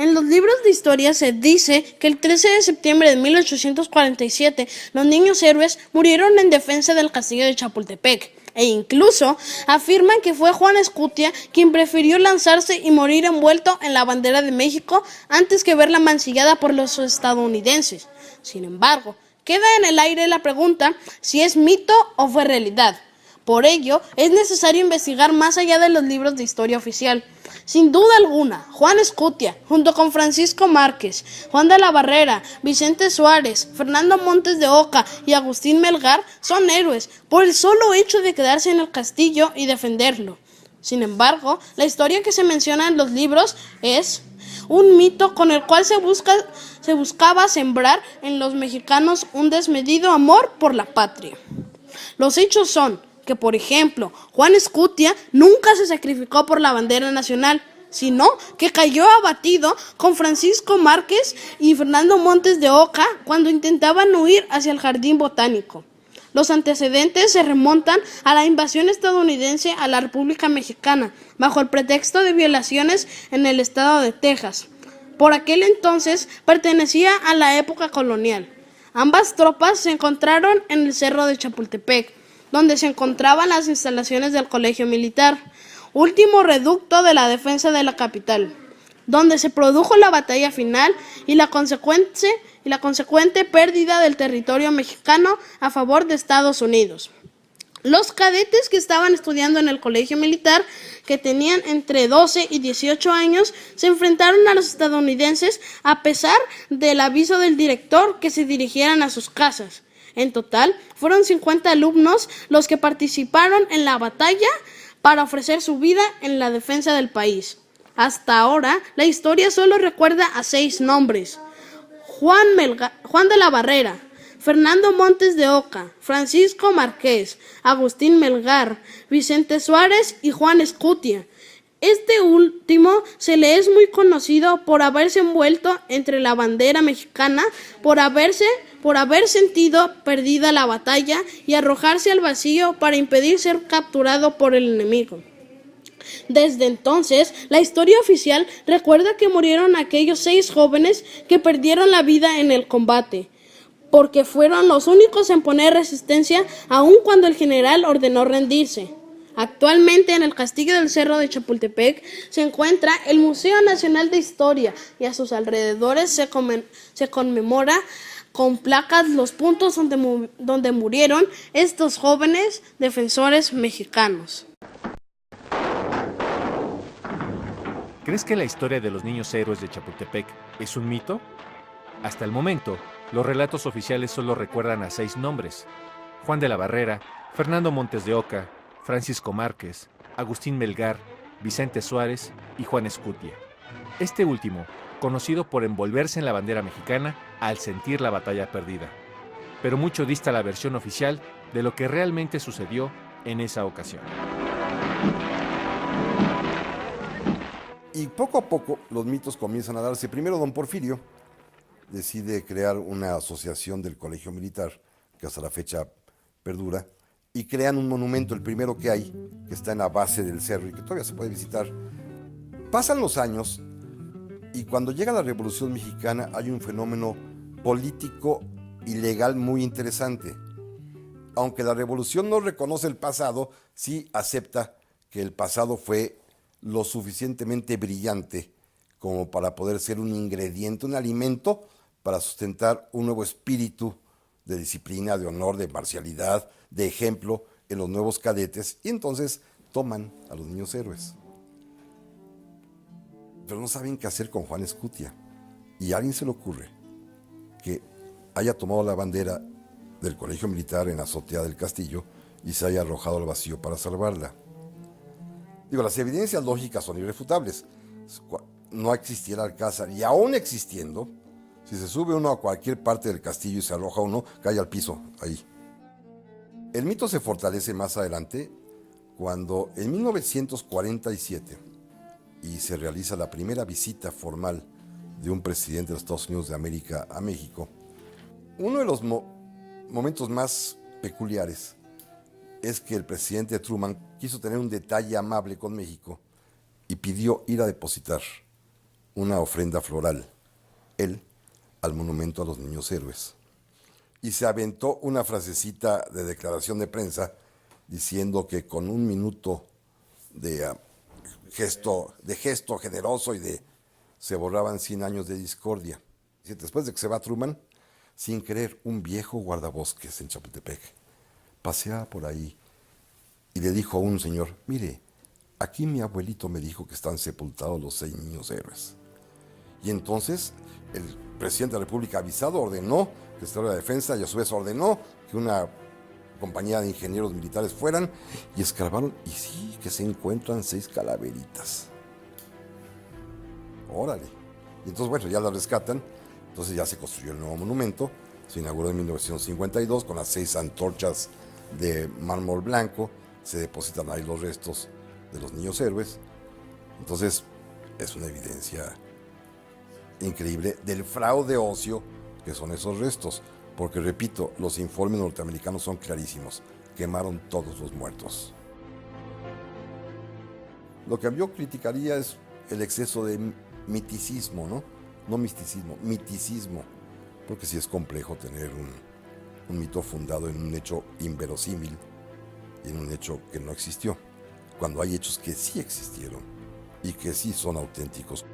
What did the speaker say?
En los libros de historia se dice que el 13 de septiembre de 1847 los niños héroes murieron en defensa del castillo de Chapultepec, e incluso afirman que fue Juan Escutia quien prefirió lanzarse y morir envuelto en la bandera de México antes que verla mancillada por los estadounidenses. Sin embargo, queda en el aire la pregunta si es mito o fue realidad. Por ello, es necesario investigar más allá de los libros de historia oficial. Sin duda alguna, Juan Escutia, junto con Francisco Márquez, Juan de la Barrera, Vicente Suárez, Fernando Montes de Oca y Agustín Melgar son héroes por el solo hecho de quedarse en el castillo y defenderlo. Sin embargo, la historia que se menciona en los libros es un mito con el cual se buscaba sembrar en los mexicanos un desmedido amor por la patria. Los hechos son que, por ejemplo, Juan Escutia nunca se sacrificó por la bandera nacional, sino que cayó abatido con Francisco Márquez y Fernando Montes de Oca cuando intentaban huir hacia el jardín botánico. Los antecedentes se remontan a la invasión estadounidense a la República Mexicana, bajo el pretexto de violaciones en el estado de Texas. Por aquel entonces pertenecía a la época colonial. Ambas tropas se encontraron en el cerro de Chapultepec, donde se encontraban las instalaciones del Colegio Militar, último reducto de la defensa de la capital, donde se produjo la batalla final y la consecuente pérdida del territorio mexicano a favor de Estados Unidos. Los cadetes que estaban estudiando en el colegio militar, que tenían entre 12 y 18 años, se enfrentaron a los estadounidenses a pesar del aviso del director que se dirigieran a sus casas. En total, fueron 50 alumnos los que participaron en la batalla para ofrecer su vida en la defensa del país. Hasta ahora, la historia solo recuerda a 6 nombres: Juan de la Barrera, Fernando Montes de Oca, Francisco Márquez, Agustín Melgar, Vicente Suárez y Juan Escutia. Este último se le es muy conocido por haberse envuelto entre la bandera mexicana, por haber sentido perdida la batalla y arrojarse al vacío para impedir ser capturado por el enemigo. Desde entonces, la historia oficial recuerda que murieron aquellos 6 jóvenes que perdieron la vida en el combate, porque fueron los únicos en poner resistencia aun cuando el general ordenó rendirse. Actualmente en el castillo del Cerro de Chapultepec se encuentra el Museo Nacional de Historia y a sus alrededores se conmemora con placas los puntos donde murieron estos jóvenes defensores mexicanos. ¿Crees que la historia de los niños héroes de Chapultepec es un mito? Hasta el momento, los relatos oficiales solo recuerdan a 6 nombres: Juan de la Barrera, Fernando Montes de Oca, Francisco Márquez, Agustín Melgar, Vicente Suárez y Juan Escutia. Este último, conocido por envolverse en la bandera mexicana al sentir la batalla perdida. Pero mucho dista la versión oficial de lo que realmente sucedió en esa ocasión. Y poco a poco los mitos comienzan a darse. Primero don Porfirio decide crear una asociación del Colegio Militar, que hasta la fecha perdura, y crean un monumento, el primero que hay, que está en la base del cerro y que todavía se puede visitar. Pasan los años y cuando llega la Revolución Mexicana hay un fenómeno político y legal muy interesante. Aunque la revolución no reconoce el pasado, sí acepta que el pasado fue lo suficientemente brillante como para poder ser un ingrediente, un alimento para sustentar un nuevo espíritu de disciplina, de honor, de marcialidad, de ejemplo en los nuevos cadetes, y entonces toman a los niños héroes. Pero no saben qué hacer con Juan Escutia, y a alguien se le ocurre que haya tomado la bandera del Colegio Militar en la azotea del castillo y se haya arrojado al vacío para salvarla. Digo, las evidencias lógicas son irrefutables. No existiera Alcázar, y aún existiendo, si se sube uno a cualquier parte del castillo y se arroja uno, cae al piso, ahí. El mito se fortalece más adelante cuando en 1947 y se realiza la primera visita formal de un presidente de los Estados Unidos de América a México. Uno de los momentos más peculiares es que el presidente Truman quiso tener un detalle amable con México y pidió ir a depositar una ofrenda floral, él, al monumento a los niños héroes. Y se aventó una frasecita de declaración de prensa diciendo que con un minuto de gesto generoso se borraban 100 años de discordia. Y después de que se va Truman, sin querer, un viejo guardabosques en Chapultepec paseaba por ahí y le dijo a un señor: mire, aquí mi abuelito me dijo que están sepultados los 6 niños héroes. Y entonces el presidente de la República, avisado, ordenó que el Secretario de la Defensa y a su vez ordenó que una compañía de ingenieros militares fueran y escarbaron, y sí, que se encuentran 6 calaveritas. Órale. Y entonces, bueno, ya la rescatan. Entonces ya se construyó el nuevo monumento. Se inauguró en 1952 con las 6 antorchas de mármol blanco. Se depositan ahí los restos de los niños héroes. Entonces es una evidencia increíble del fraude óseo que son esos restos. Porque, repito, los informes norteamericanos son clarísimos. Quemaron todos los muertos. Lo que yo criticaría es el exceso de miticismo, ¿no? No misticismo, miticismo. Porque sí es complejo tener un mito fundado en un hecho inverosímil y en un hecho que no existió, cuando hay hechos que sí existieron y que sí son auténticos.